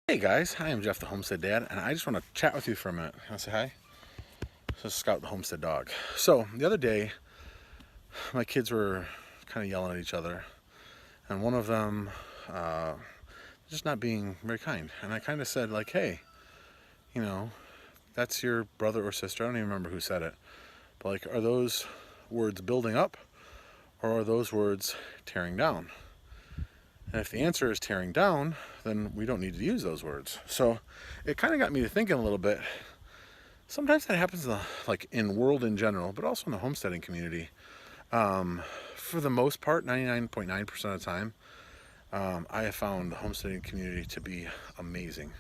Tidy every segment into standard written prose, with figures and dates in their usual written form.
Hey guys, I am Jeff the Homestead Dad, and I just want to chat with you for a minute. Can I say hi? This is Scout the Homestead Dog. So the other day, my kids were kind of yelling at each other, and one of them just not being very kind. And I kind of said like, hey, that's your brother or sister. I don't even remember who said it. But like, are those words building up, or are those words tearing down? And if the answer is tearing down, then we don't need to use those words. So it kind of got me to thinking a little bit. Sometimes that happens in world in general, but also in the homesteading community. For the most part, 99.9% of the time, I have found the homesteading community to be amazing.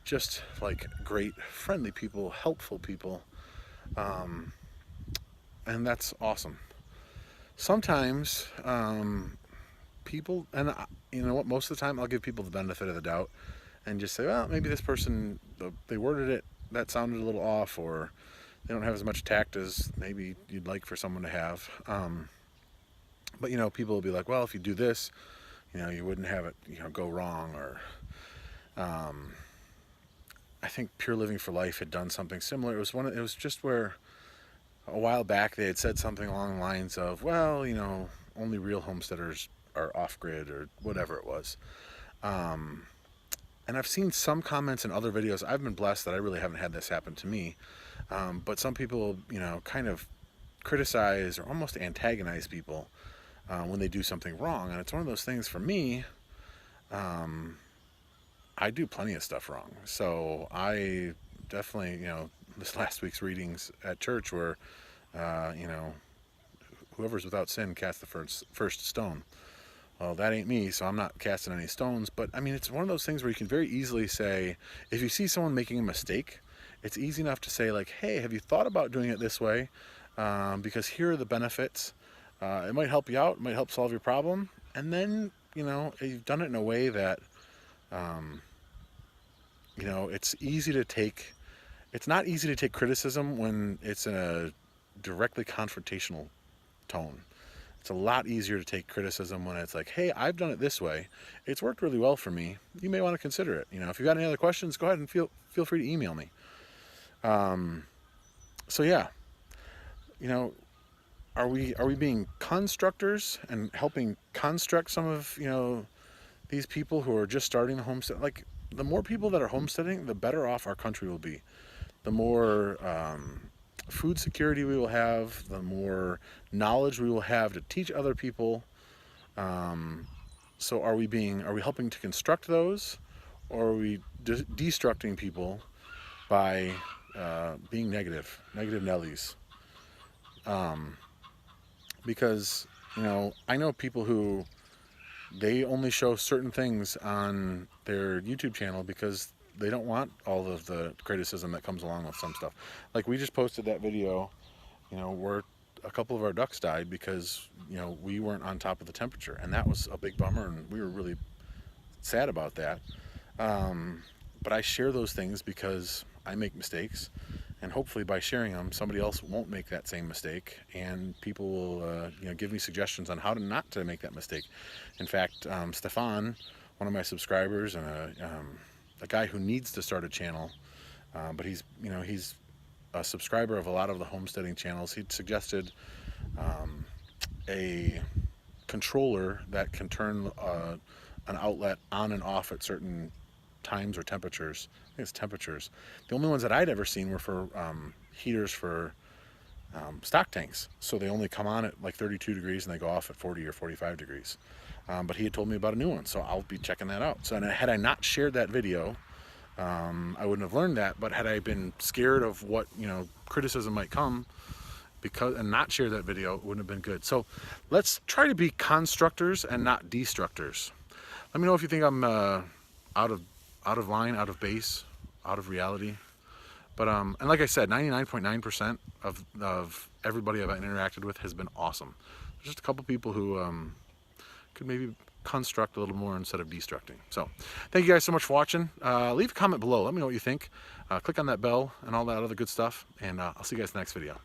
Just like great, friendly people, helpful people. And that's awesome. Sometimes people, and you know what, most of the time I'll give people the benefit of the doubt and just say, well, maybe this person, they worded it, that sounded a little off, or they don't have as much tact as maybe you'd like for someone to have. But people will be like, well, if you do this, you wouldn't have it go wrong. Or I think Pure Living for Life had done something similar. It was just where a while back they had said something along the lines of, well, only real homesteaders are off-grid, or whatever it was. And I've seen some comments in other videos. I've been blessed that I really haven't had this happen to me. But some people, kind of criticize or almost antagonize people when they do something wrong. And it's one of those things for me, I do plenty of stuff wrong. So I definitely, this last week's readings at church were, whoever's without sin cast the first stone. Well, that ain't me, so I'm not casting any stones. But I mean, it's one of those things where you can very easily say, if you see someone making a mistake, it's easy enough to say like, hey, have you thought about doing it this way? Because here are the benefits. It might help you out, it might help solve your problem. And then, you've done it in a way that, it's easy to take. It's not easy to take criticism when it's in a directly confrontational tone. It's a lot easier to take criticism when it's like, hey, I've done it this way. It's worked really well for me. You may want to consider it. If you've got any other questions, go ahead and feel free to email me. So yeah, are we being constructors and helping construct some of, these people who are just starting the homestead? Like, the more people that are homesteading, the better off our country will be. The more food security we will have, the more knowledge we will have to teach other people. So are we helping to construct those, or are we destructing people by being negative Nellies? Because I know people who, they only show certain things on their YouTube channel because they don't want all of the criticism that comes along with some stuff. Like, we just posted that video, where a couple of our ducks died because, we weren't on top of the temperature. And that was a big bummer, and we were really sad about that. But I share those things because I make mistakes. And hopefully by sharing them, somebody else won't make that same mistake. And people will, give me suggestions on how to not to make that mistake. In fact, Stefan, one of my subscribers, and a guy who needs to start a channel, but he's a subscriber of a lot of the homesteading channels. He suggested a controller that can turn an outlet on and off at certain times or temperatures. I think it's temperatures. The only ones that I'd ever seen were for heaters for stock tanks. So they only come on at like 32 degrees and they go off at 40 or 45 degrees. But he had told me about a new one, so I'll be checking that out. So had I not shared that video, I wouldn't have learned that. But had I been scared of what criticism might come and not share that video, it wouldn't have been good. So let's try to be constructors and not destructors. Let me know if you think I'm out of line, out of base, out of reality. But and like I said, 99.9% of everybody I've interacted with has been awesome. There's just a couple people who could maybe construct a little more instead of destructing. So thank you guys so much for watching. Leave a comment below. Let me know what you think. Click on that bell and all that other good stuff. And I'll see you guys in the next video.